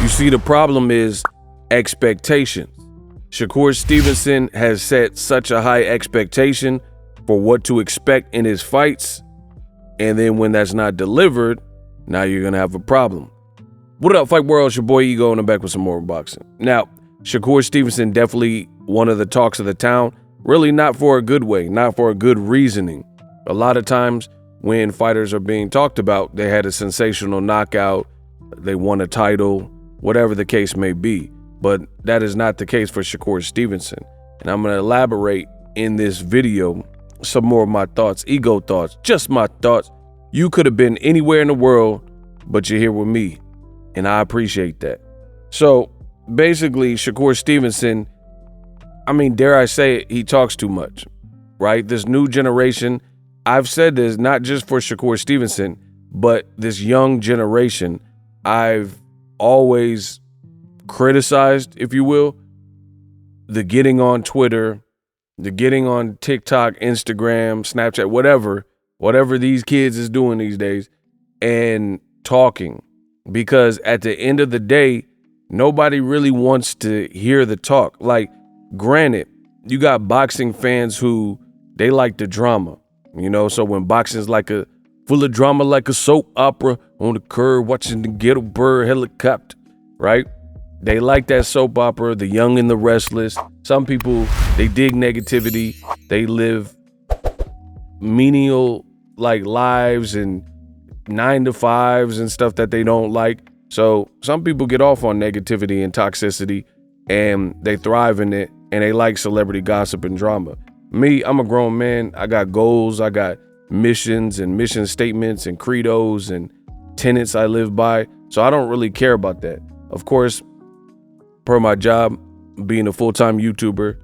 You see, the problem is expectations. Shakur Stevenson has set such a high expectation for what to expect in his fights, and then when that's not delivered, now you're going to have a problem. What up, Fight World? It's your boy Ego, and I'm back with some more boxing. Now, Shakur Stevenson, definitely one of the talks of the town, really not for a good way, not for a good reasoning. A lot of times when fighters are being talked about, they had a sensational knockout, they won a title, whatever the case may be. But that is not the case for Shakur Stevenson. And I'm going to elaborate in this video some more of my thoughts, ego thoughts, just my thoughts. You could have been anywhere in the world, but you're here with me, and I appreciate that. So basically, Shakur Stevenson, I mean, dare I say it, he talks too much, right? This new generation, I've said this not just for Shakur Stevenson, but this young generation, I've always criticized, if you will, the getting on Twitter, the getting on TikTok, Instagram, Snapchat, whatever these kids is doing these days, and talking. Because at the end of the day, nobody really wants to hear the talk. Like, granted, you got boxing fans who, they like the drama, you know? So when boxing's full of drama like a soap opera on the curb, watching the ghetto bird helicopter, right? They like that soap opera, the young and the restless. Some people, they dig negativity. They live menial lives and 9-to-5s and stuff that they don't like. So some people get off on negativity and toxicity, and they thrive in it, and they like celebrity gossip and drama. Me, I'm a grown man. I got goals. I got missions and mission statements and credos and tenets I live by. So I don't really care about that. Of course, per my job, being a full-time YouTuber,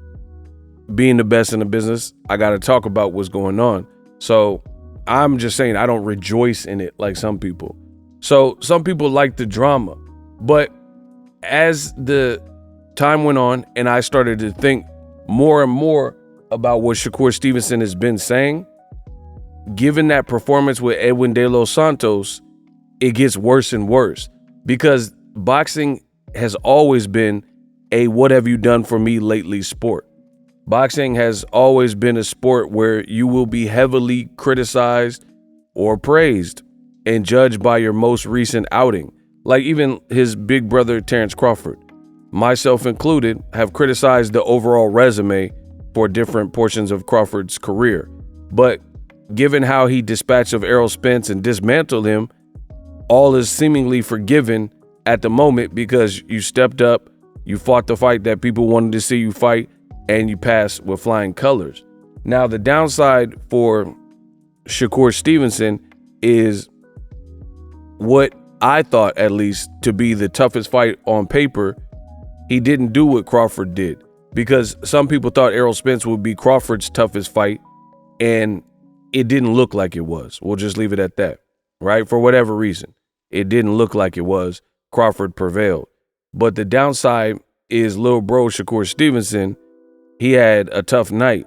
being the best in the business, I got to talk about what's going on. So I'm just saying I don't rejoice in it like some people. So some people like the drama. But as the time went on and I started to think more and more about what Shakur Stevenson has been saying, given that performance with Edwin De Los Santos, it gets worse and worse. Because boxing has always been a what have you done for me lately sport. Boxing has always been a sport where you will be heavily criticized or praised and judged by your most recent outing. Like even his big brother, Terrence Crawford, myself included, have criticized the overall resume for different portions of Crawford's career. But given how he dispatched of Errol Spence and dismantled him, all is seemingly forgiven at the moment because you stepped up, you fought the fight that people wanted to see you fight, and you passed with flying colors. Now, the downside for Shakur Stevenson is what I thought, at least, to be the toughest fight on paper. He didn't do what Crawford did, because some people thought Errol Spence would be Crawford's toughest fight, and it didn't look like it was. We'll just leave it at that, right? For whatever reason, it didn't look like it was. Crawford prevailed. But the downside is little bro Shakur Stevenson, he had a tough night.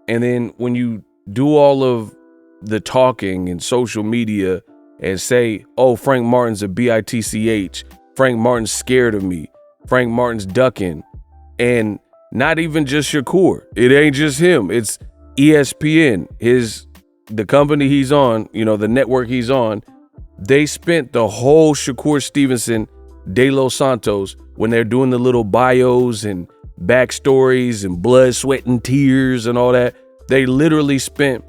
And then when you do all of the talking and social media and say, oh, Frank Martin's a bitch, Frank Martin's scared of me, Frank Martin's ducking, and not even just Shakur. It ain't just him. It's ESPN, the company he's on, you know, the network he's on. They spent the whole Shakur Stevenson, De Los Santos, when they're doing the little bios and backstories and blood, sweat, and tears and all that, they literally spent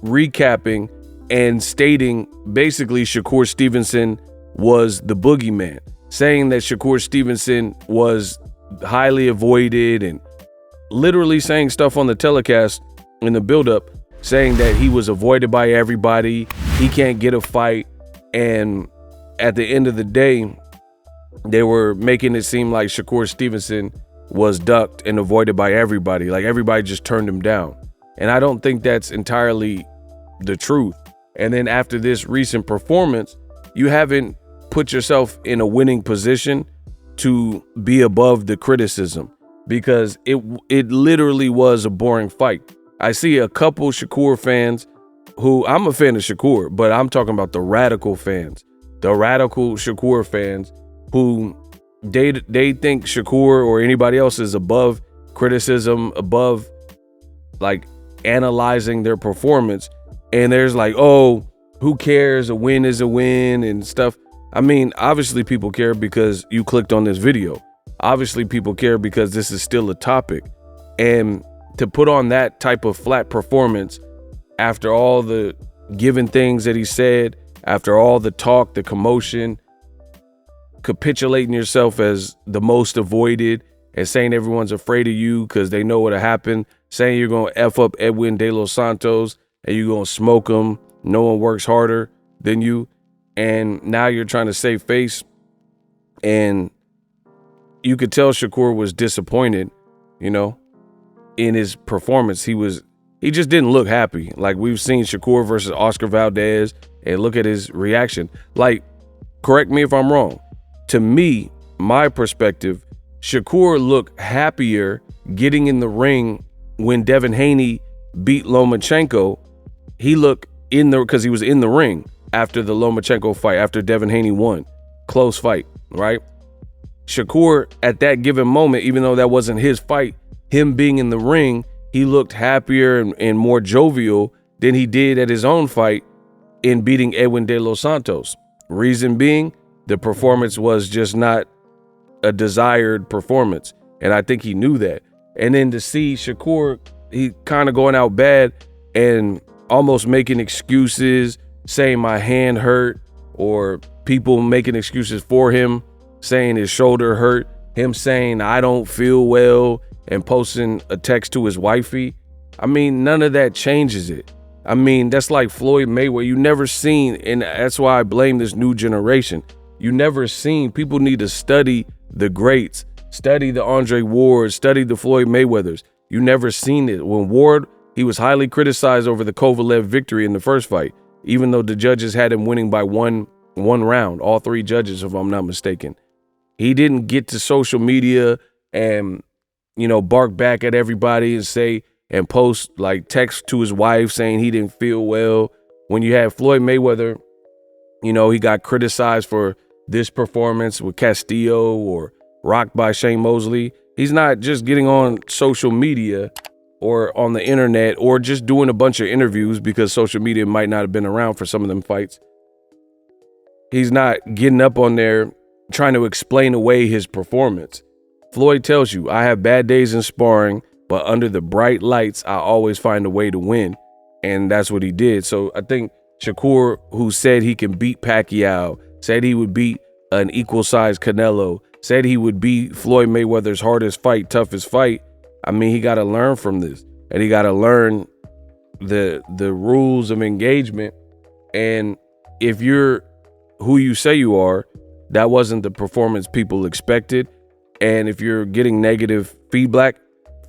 recapping and stating basically Shakur Stevenson was the boogeyman, saying that Shakur Stevenson was highly avoided, and literally saying stuff on the telecast in the buildup, saying that he was avoided by everybody, he can't get a fight. And at the end of the day, they were making it seem like Shakur Stevenson was ducked and avoided by everybody. Like everybody just turned him down. And I don't think that's entirely the truth. And then after this recent performance, you haven't put yourself in a winning position to be above the criticism, because it literally was a boring fight. I see a couple Shakur fans who, I'm a fan of Shakur, but I'm talking about the radical fans, the radical Shakur fans who they think Shakur or anybody else is above criticism, above like analyzing their performance. And there's like, oh, who cares? A win is a win and stuff. I mean, obviously people care because you clicked on this video. Obviously people care because this is still a topic. And to put on that type of flat performance after all the given things that he said, after all the talk, the commotion, capitulating yourself as the most avoided and saying everyone's afraid of you because they know what'll happen, saying you're going to F up Edwin De Los Santos and you're going to smoke him. No one works harder than you. And now you're trying to save face. And you could tell Shakur was disappointed, you know, in his performance. He just didn't look happy. Like we've seen Shakur versus Oscar Valdez, and look at his reaction. Like, correct me if I'm wrong. To me, my perspective, Shakur looked happier getting in the ring when Devin Haney beat Lomachenko. He looked because he was in the ring after the Lomachenko fight, after Devin Haney won. Close fight, right? Shakur, at that given moment, even though that wasn't his fight, him being in the ring, he looked happier and more jovial than he did at his own fight in beating Edwin De Los Santos. Reason being, the performance was just not a desired performance. And I think he knew that. And then to see Shakur, he kind of going out bad and almost making excuses, saying my hand hurt, or people making excuses for him, saying his shoulder hurt, him saying I don't feel well, and posting a text to his wifey. I mean, none of that changes it. I mean, that's like Floyd Mayweather. You never seen, and that's why I blame this new generation. You never seen, people need to study the greats, study the Andre Ward, study the Floyd Mayweathers. You never seen it. When Ward, he was highly criticized over the Kovalev victory in the first fight, even though the judges had him winning by one round, all three judges, if I'm not mistaken. He didn't get to social media and, you know, bark back at everybody and say, and post like text to his wife saying he didn't feel well. When you had Floyd Mayweather, you know, he got criticized for this performance with Castillo or rocked by Shane Mosley. He's not just getting on social media or on the internet or just doing a bunch of interviews because social media might not have been around for some of them fights. He's not getting up on there trying to explain away his performance. Floyd tells you, I have bad days in sparring, but under the bright lights, I always find a way to win. And that's what he did. So I think Shakur, who said he can beat Pacquiao, said he would beat an equal-sized Canelo, said he would beat Floyd Mayweather's hardest fight, toughest fight. I mean, he got to learn from this. And he got to learn the rules of engagement. And if you're who you say you are, that wasn't the performance people expected. And if you're getting negative feedback,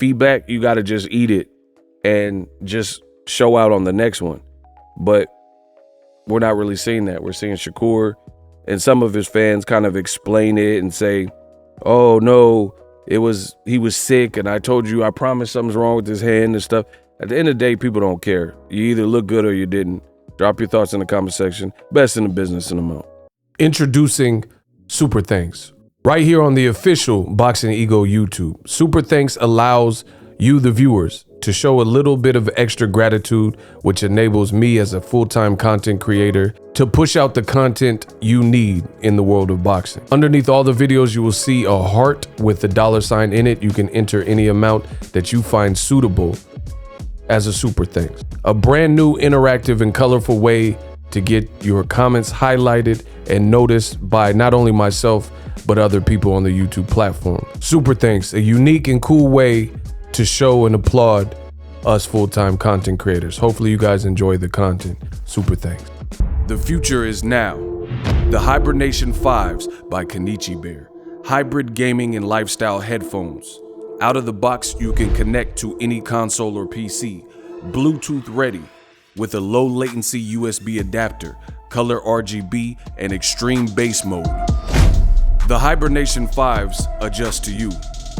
you got to just eat it and just show out on the next one. But we're not really seeing that. We're seeing Shakur and some of his fans kind of explain it and say, oh no, he was sick and I told you, I promised something's wrong with his hand and stuff. At the end of the day, people don't care. You either look good or you didn't. Drop your thoughts in the comment section. Best in the business in the mouth. Introducing Super Thanks. Right here on the official Boxingego YouTube. Super Thanks allows you, the viewers, to show a little bit of extra gratitude, which enables me as a full-time content creator to push out the content you need in the world of boxing. Underneath all the videos, you will see a heart with the $sign in it. You can enter any amount that you find suitable as a super thanks. A brand new interactive and colorful way to get your comments highlighted and noticed by not only myself, but other people on the YouTube platform. Super thanks, a unique and cool way to show and applaud us full-time content creators. Hopefully you guys enjoy the content. Super thanks. The future is now. The Hibernation 5s by Kenichi Bear. Hybrid gaming and lifestyle headphones. Out of the box, you can connect to any console or PC. Bluetooth ready with a low latency USB adapter, color RGB, and extreme bass mode. The Hibernation 5s adjust to you.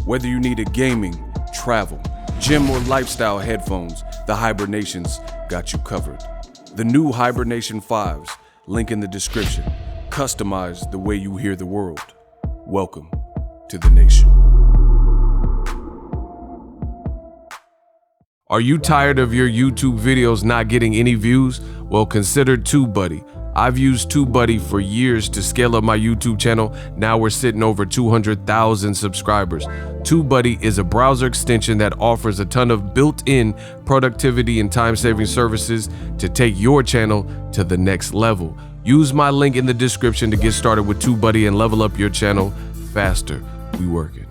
Whether you need a gaming, travel, gym, or lifestyle headphones, the Hibernations got you covered. The new Hibernation 5s, link in the description. Customize the way you hear the world. Welcome. to the nation. Are you tired of your YouTube videos not getting any views? Well, consider TubeBuddy. I've used TubeBuddy for years to scale up my YouTube channel. Now we're sitting over 200,000 subscribers. TubeBuddy is a browser extension that offers a ton of built-in productivity and time-saving services to take your channel to the next level. Use my link in the description to get started with TubeBuddy and level up your channel faster. We working.